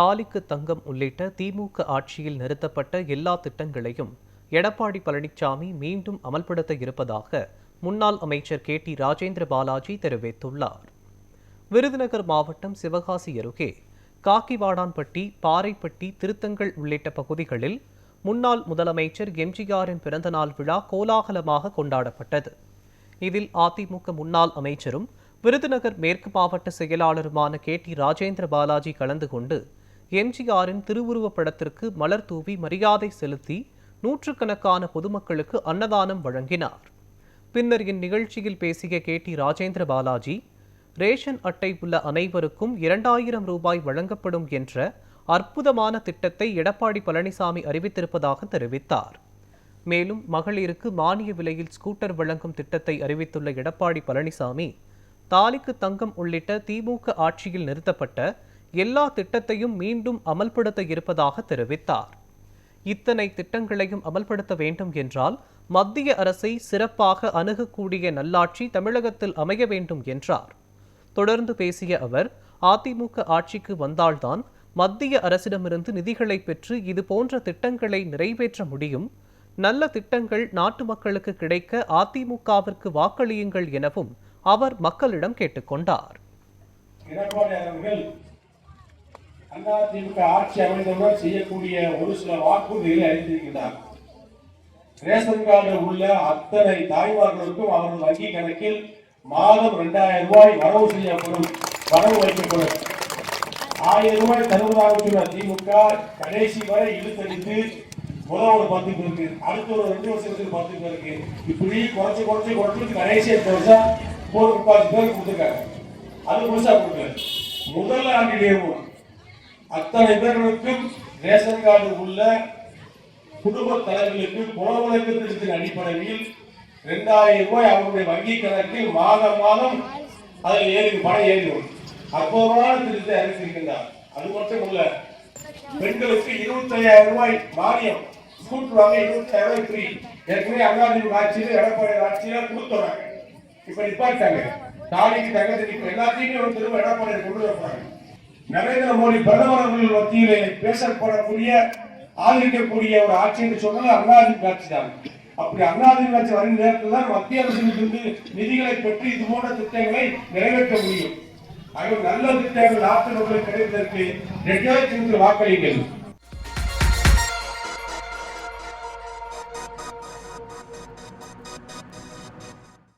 தாலிக்கு தங்கம் உள்ளிட்ட திமுக ஆட்சியில் நிறுத்தப்பட்ட எல்லா திட்டங்களையும் எடப்பாடி பழனிசாமி மீண்டும் அமல்படுத்த இருப்பதாக முன்னாள் அமைச்சர் KT ராஜேந்திர பாலாஜி தெரிவித்துள்ளார். விருதுநகர் மாவட்டம் சிவகாசி அருகே காக்கிவாடான்பட்டி, பாறைப்பட்டி, திருத்தங்கள் உள்ளிட்ட பகுதிகளில் முன்னாள் முதலமைச்சர் எம்ஜிஆரின் பிறந்தநாள் விழா கோலாகலமாக கொண்டாடப்பட்டது. இதில் அதிமுக முன்னாள் அமைச்சரும் விருதுநகர் மேற்கு மாவட்ட செயலாளருமான KT ராஜேந்திர பாலாஜி கலந்து கொண்டு எம்ஜிஆரின் திருவுருவப் படத்திற்கு மலர் தூவி மரியாதை செலுத்தி நூற்றுக்கணக்கான பொதுமக்களுக்கு அன்னதானம் வழங்கினார். பின்னர் இந்நிகழ்ச்சியில் பேசிய KT ராஜேந்திர பாலாஜி, ரேஷன் அட்டை உள்ள அனைவருக்கும் 2000 ரூபாய் வழங்கப்படும் என்ற அற்புதமான திட்டத்தை எடப்பாடி பழனிசாமி அறிவித்திருப்பதாக தெரிவித்தார். மேலும் மகளிருக்கு மானிய விலையில் ஸ்கூட்டர் வழங்கும் திட்டத்தை அறிவித்துள்ள எடப்பாடி பழனிசாமி, தாலிக்கு தங்கம் உள்ளிட்ட திமுக ஆட்சியில் நிறுத்தப்பட்ட எல்லா திட்டத்தையும் மீண்டும் அமல்படுத்த இருப்பதாக தெரிவித்தார். இத்தனை திட்டங்களையும் அமல்படுத்த வேண்டும் என்றால் மத்திய அரசை சிறப்பாக அணுகக்கூடிய நல்லாட்சி தமிழகத்தில் அமைய வேண்டும் என்றார். தொடர்ந்து பேசிய அவர், அதிமுக ஆட்சிக்கு வந்தால்தான் மத்திய அரசிடமிருந்து நிதிகளை பெற்று இதுபோன்ற திட்டங்களை நிறைவேற்ற முடியும். நல்ல திட்டங்கள் நாட்டு மக்களுக்கு கிடைக்க அதிமுகவிற்கு வாக்களியுங்கள் எனவும் அவர் மக்களிடம் கேட்டுக்கொண்டார். அதிமுக ஆட்சி அமைந்தவுடன் செய்யக்கூடிய ஒரு சில வாக்குறுதிகளை அறிந்திருக்கிறார். ரேஷன் கார்டு உள்ள அத்தனை தாய்மார்களுக்கும் அவர்கள் வங்கி கணக்கில் மாதம் 2000 ரூபாய் வரவு செய்யப்படும், வரவு வைக்கப்படும். 1000 ரூபாய் தருவதாக சொன்ன திமுக கடைசி வரை இழுத்தடித்து முதல் ஒரு 10 பேருக்கு, அடுத்த ஒரு 2 வருஷத்துக்கு 10 பேருக்கு, இப்படி குறைச்சு கடைசி வருஷம் 30 பேருக்கு கொடுத்துருக்காங்க. அது முழுசா கொடுக்கல. முதல் ஆண்டிலேயும் அத்தனை பேர்களுக்கும் ரேஷன் கார்டு உள்ள குடும்ப தலைவர்களுக்கு குணவழக்கு திட்டத்தின் அடிப்படையில் 2000 ரூபாய் அவருடைய வங்கி கணக்கில் மாதம் அதில் பணம் ஏறிடும். அற்புதமான திட்டத்தை அறிவித்திருக்கின்றார். அது மட்டும் இல்ல, பெண்களுக்கு 25000 ரூபாய் மானியம், ஸ்கூட்டர் வாங்க 25000 ரூபாய் ஃப்ரீ. ஏற்கனவே அதிமுக ஆட்சியில் எடப்பாடி ஆட்சியில கொடுத்தாங்க, இப்ப நிப்பாட்டாங்க. தாலிக்கு தங்கத்துக்கு இப்ப எல்லாத்தையுமே ஒரு திரும்ப எடப்பாடி கொண்டு வரப்பாங்க. நரேந்திர மோடி பிரதமர் அவர்கள் மத்தியிலே பேசப்படக்கூடிய ஆதரிக்கக்கூடிய ஒரு ஆட்சி என்று சொன்னால் அதிமுக ஆட்சி தான். அப்படி அதிமுக ஆட்சி வரும் நேரத்தில் தான் மத்திய அரசிலிருந்து நிதிகளை பெற்று இது போன்ற திட்டங்களை நிறைவேற்ற முடியும். நல்ல திட்டங்கள் நாட்டு மக்களுக்கு கிடைப்பதற்கு வாக்களிங்கள்.